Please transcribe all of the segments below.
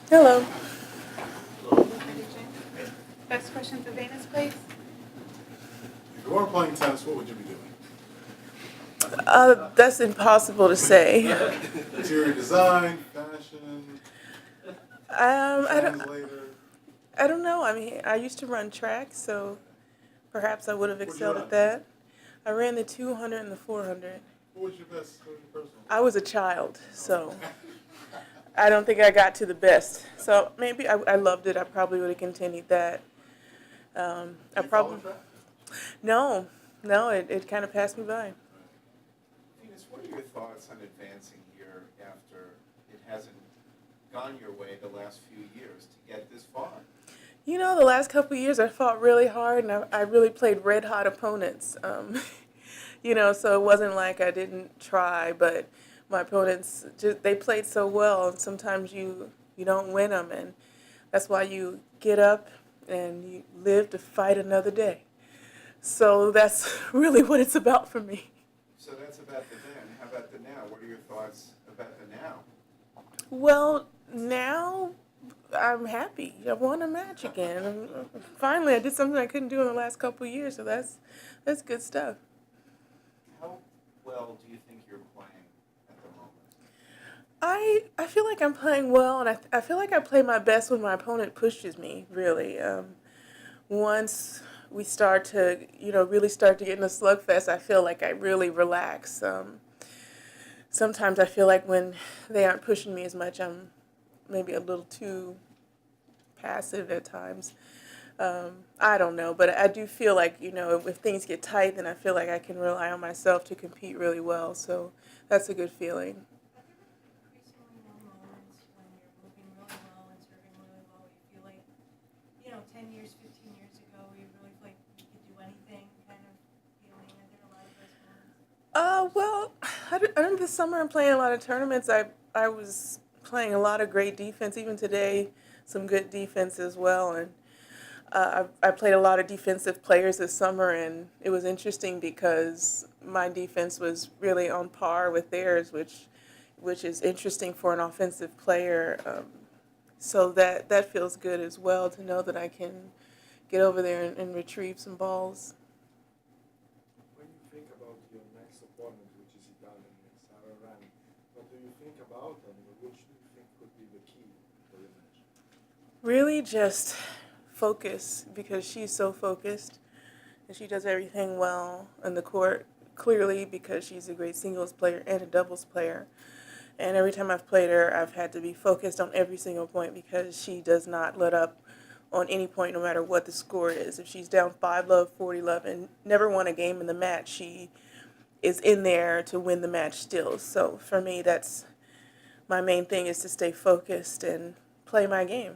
Hello. Best question to Venus, please. If you weren't playing tennis, what would you be doing? That's impossible to say. Interior design, fashion, I don't. translator. I don't know. I mean, I used to run track, so perhaps I would have What'd you excelled run? at that. I ran the 200 and the 400. What was your best? What was your personal? I was a child, so I don't think I got to the best. So maybe I loved it. I probably would have continued that. I Do you follow probably track? no, no. It kind of passed me by. Venus, what are your thoughts on advancing here after it hasn't gone your way the last few years to get this far? You know, the last couple of years I fought really hard and I really played red hot opponents. So it wasn't like I didn't try, but my opponents just they played so well, and sometimes you don't win them, and that's why you get up and you live to fight another day. So that's really what it's about for me. So that's about the then. How about the now? What are your thoughts about the now? Well, now I'm happy. I won a match again. Finally, I did something I couldn't do in the last couple of years, so that's good stuff. How well do you think you're playing at the moment? I feel like I'm playing well, and I feel like I play my best when my opponent pushes me, really. Once we start to, really start to get in a slugfest, I feel like I really relax. Sometimes I feel like when they aren't pushing me as much, I'm maybe a little too passive at times. I don't know, but I do feel like, if things get tight, then I feel like I can rely on myself to compete really well. So that's a good feeling. Have you ever increasingly known moments when you're moving really well and serving really well, where you feel like, 10 years, 15 years ago, you really feel like you could do anything, kind of feeling? Are there a lot of those moments? Well, this summer I'm playing a lot of tournaments. I was playing a lot of great defense. Even today, some good defense as well. And I played a lot of defensive players this summer, and it was interesting because my defense was really on par with theirs, which is interesting for an offensive player. So that feels good as well to know that I can get over there and retrieve some balls. When you think about your next opponent, which is Italian, Sarah Rani, what do you think about and which do you think could be the key for your match? Really just focus, because she's so focused and she does everything well on the court, clearly because she's a great singles player and a doubles player. And every time I've played her, I've had to be focused on every single point because she does not let up on any point, no matter what the score is. If she's down 5-love, 40-love, and never won a game in the match, she is in there to win the match still. So for me, that's my main thing, is to stay focused and play my game.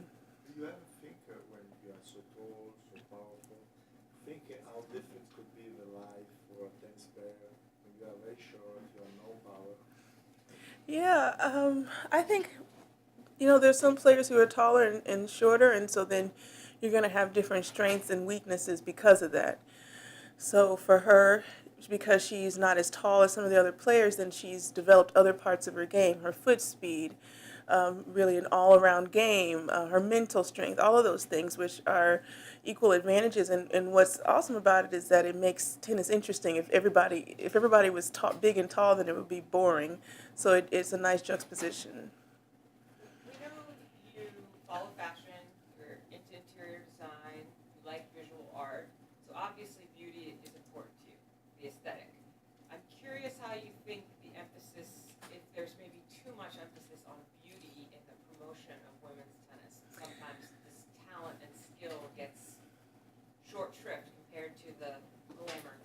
Do you ever think when you are so tall, so powerful, think how different could be the life for a tennis player when you are very short, you have no power? Yeah, I think, there's some players who are taller and shorter, and so then you're going to have different strengths and weaknesses because of that. So for her, because she's not as tall as some of the other players, then she's developed other parts of her game, her foot speed, really an all-around game, her mental strength, all of those things, which are equal advantages. And what's awesome about it is that it makes tennis interesting. If everybody was big and tall, then it would be boring. So it's a nice juxtaposition. We know you follow fashion, you're into interior design, you like visual art, so obviously beauty is important to you, the aesthetic. I'm curious how you think the emphasis, if there's maybe too much emphasis on beauty in the promotion of women's tennis. Sometimes this talent and skill gets short shrift compared to the glamour.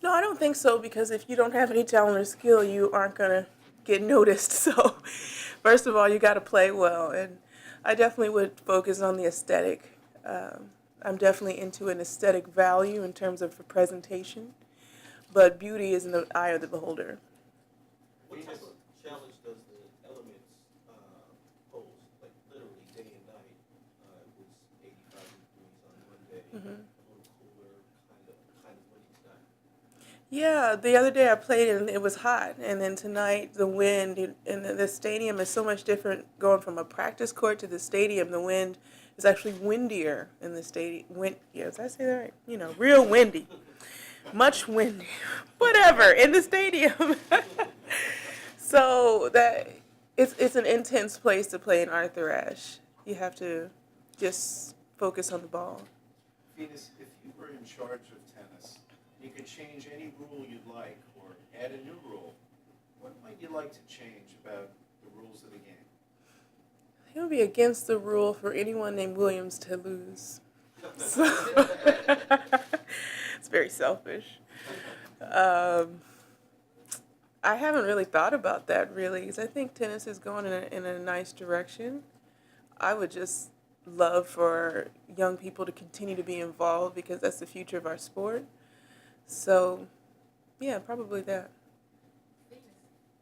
No, I don't think so, because if you don't have any talent or skill, you aren't going to get noticed. So, first of all, you got to play well. And I definitely would focus on the aesthetic. I'm definitely into an aesthetic value in terms of the presentation, but beauty is in the eye of the beholder. What type of challenge does the elements pose, like literally day and night? It was 85 degrees on one day, Hmm. a little cooler, kind of windy tonight. Yeah, the other day I played and it was hot, and then tonight the wind in the stadium is so much different. Going from a practice court to the stadium, the wind is actually windier in the stadium. Yeah, did I say that right? You know, real windy, much windy, whatever in the stadium. So that it's an intense place to play in Arthur Ashe. You have to just focus on the ball. Venus, if you were in charge of tennis, you could change any rule you'd like or add a new rule. What might you like to change about the rules of the game? It would be against the rule for anyone named Williams to lose. So it's very selfish. I haven't really thought about that really, because I think tennis is going in a nice direction. I would just love for young people to continue to be involved because that's the future of our sport. So, yeah, probably that. Venus,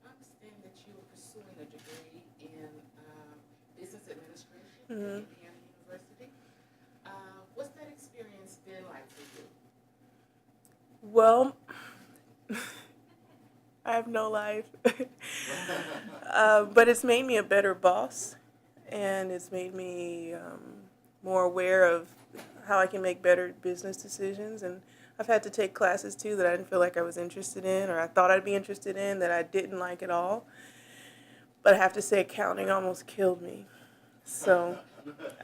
I understand that you are pursuing a degree in business administration at Mhm. Indiana University. What's that experience been like for you? Well, I have no life. But it's made me a better boss, and it's made me more aware of how I can make better business decisions. And I've had to take classes too that I didn't feel like I was interested in, or I thought I'd be interested in that I didn't like at all. But I have to say, accounting almost killed me. So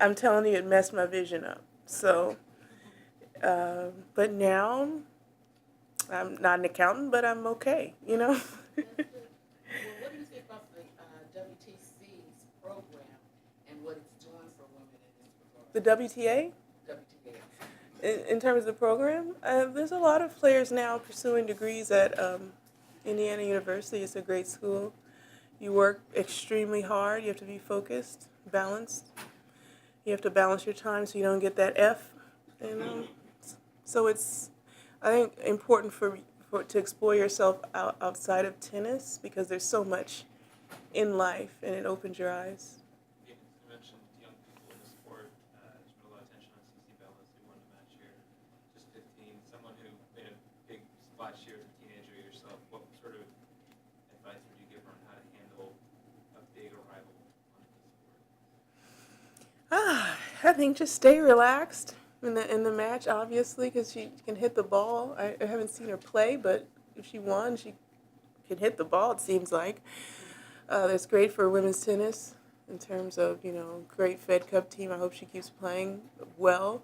I'm telling you, it messed my vision up. So, but now I'm not an accountant, but I'm okay, you know? That's good. Well, what do you think about the WTC's program and what it's doing for women in this regard? The WTA, WTA. in terms of the program, there's a lot of players now pursuing degrees at Indiana University. It's a great school. You work extremely hard. You have to be focused, balanced. You have to balance your time so you don't get that F. And so it's, I think, important for to explore yourself outside of tennis because there's so much in life and it opens your eyes. You mentioned young people in the sport. There's been a lot of attention on CC Bellis, who won the match here, just 15. Someone who made a big splash here as a teenager yourself. What sort of advice would you give her on how to handle a big rival on the sport? I think just stay relaxed in the match, obviously, because she can hit the ball. I haven't seen her play, but if she won, she can hit the ball. It seems like that's great for women's tennis in terms of great Fed Cup team. I hope she keeps playing well.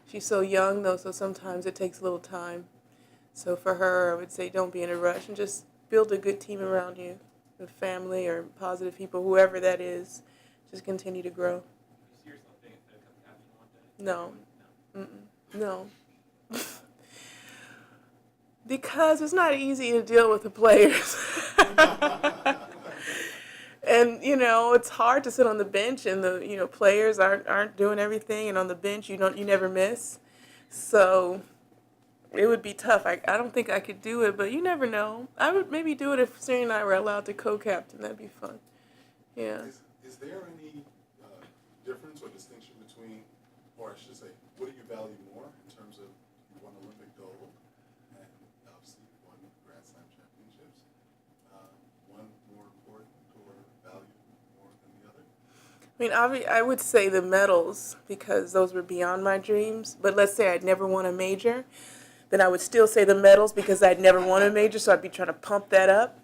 She's so young though, so sometimes it takes a little time. So for her, I would say don't be in a rush and just build a good team around you, a family or positive people, whoever that is. Just continue to grow. You see yourself being a Fed Cup captain one day? No. No. Because it's not easy to deal with the players. And it's hard to sit on the bench and the players aren't doing everything, and on the bench you never miss. So it would be tough. I don't think I could do it, but you never know. I would maybe do it if Serena and I were allowed to co-captain. That'd be fun. Yeah. Is there any difference or distinction between, or I should say, what do you value more in terms of you won Olympic gold and obviously you won Grand Slam championships? One more important or valued more than the other? I mean, I would say the medals because those were beyond my dreams. But let's say I'd never won a major, then I would still say the medals because I'd never won a major, so I'd be trying to pump that up.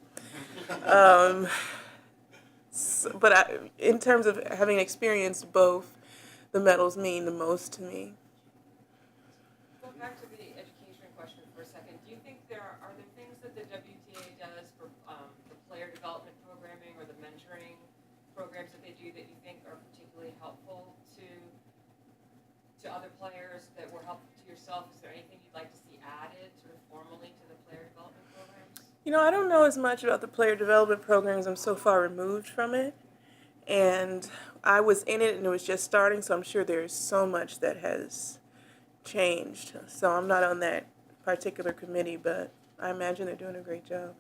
But in terms of having experienced both, the medals mean the most to me. Go back to the education question for a second. Do you think are there things that the WTA does for the player development programming or the mentoring programs that they do that you think are particularly helpful to other players that were helpful to yourself? Is there anything you'd like to see added sort of formally to the player development programs? I don't know as much about the player development programs. I'm so far removed from it. And I was in it and it was just starting, so I'm sure there's so much that has changed. So I'm not on that particular committee, but I imagine they're doing a great job.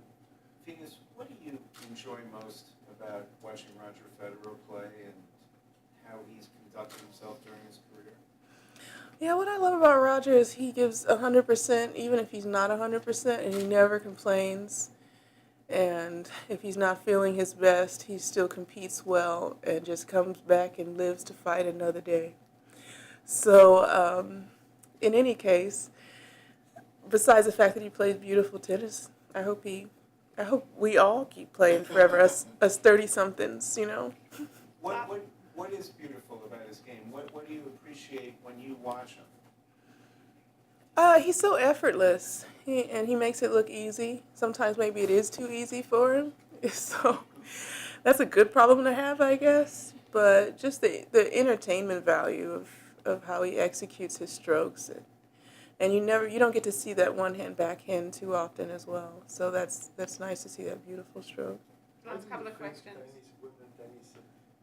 Venus, what do you enjoy most about watching Roger Federer play and how he's conducted himself during his career? Yeah, what I love about Roger is he gives 100%, even if he's not 100%, and he never complains. And if he's not feeling his best, he still competes well and just comes back and lives to fight another day. So, in any case, besides the fact that he plays beautiful tennis, I hope we all keep playing forever, us 30-somethings, you know. What is beautiful about his game? What do you appreciate when you watch him? He's so effortless, and he makes it look easy. Sometimes maybe it is too easy for him. So that's a good problem to have, I guess. But just the entertainment value of how he executes his strokes, and you don't get to see that one hand backhand too often as well. So that's nice to see that beautiful stroke. Last couple of questions. Tennis, women tennis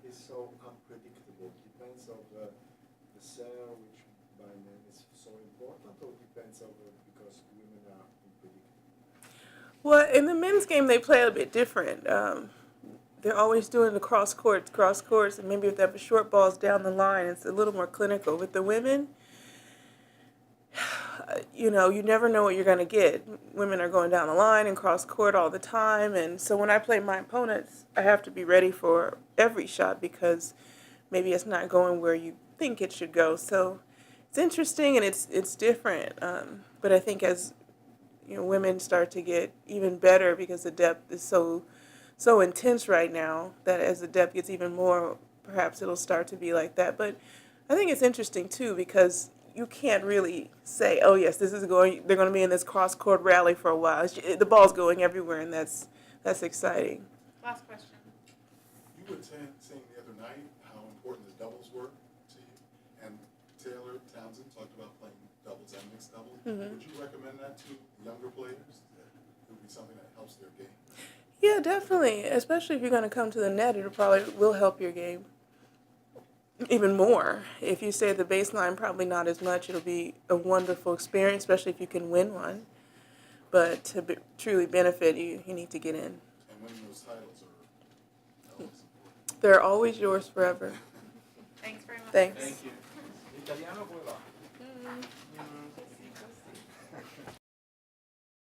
is so unpredictable. Depends on the serve, which by men is so important, or depends on because women are unpredictable. Well, in the men's game, they play a bit different. They're always doing the cross courts, and maybe if they have short balls down the line, it's a little more clinical. With the women, you know, you never know what you're going to get. Women are going down the line and cross court all the time, and so when I play my opponents, I have to be ready for every shot because maybe it's not going where you think it should go. So it's interesting and it's different. But I think as you know, women start to get even better because the depth is so intense right now that as the depth gets even more, perhaps it'll start to be like that. But I think it's interesting too because you can't really say, oh yes, they're going to be in this cross court rally for a while. The ball's going everywhere, and that's exciting. Last question. You were saying the other night how important the doubles were to you, and Taylor Townsend talked about playing doubles and mixed doubles. Mhm. Would you recommend that to younger players? That it would be something that helps their game? Yeah, definitely. Especially if you're going to come to the net, it probably will help your game even more. If you stay at the baseline, probably not as much. It'll be a wonderful experience, especially if you can win one. But to truly benefit, you need to get in. And winning those titles are always important. They're always yours forever. Thanks very much. Thanks. Thank you. Italiano poi va.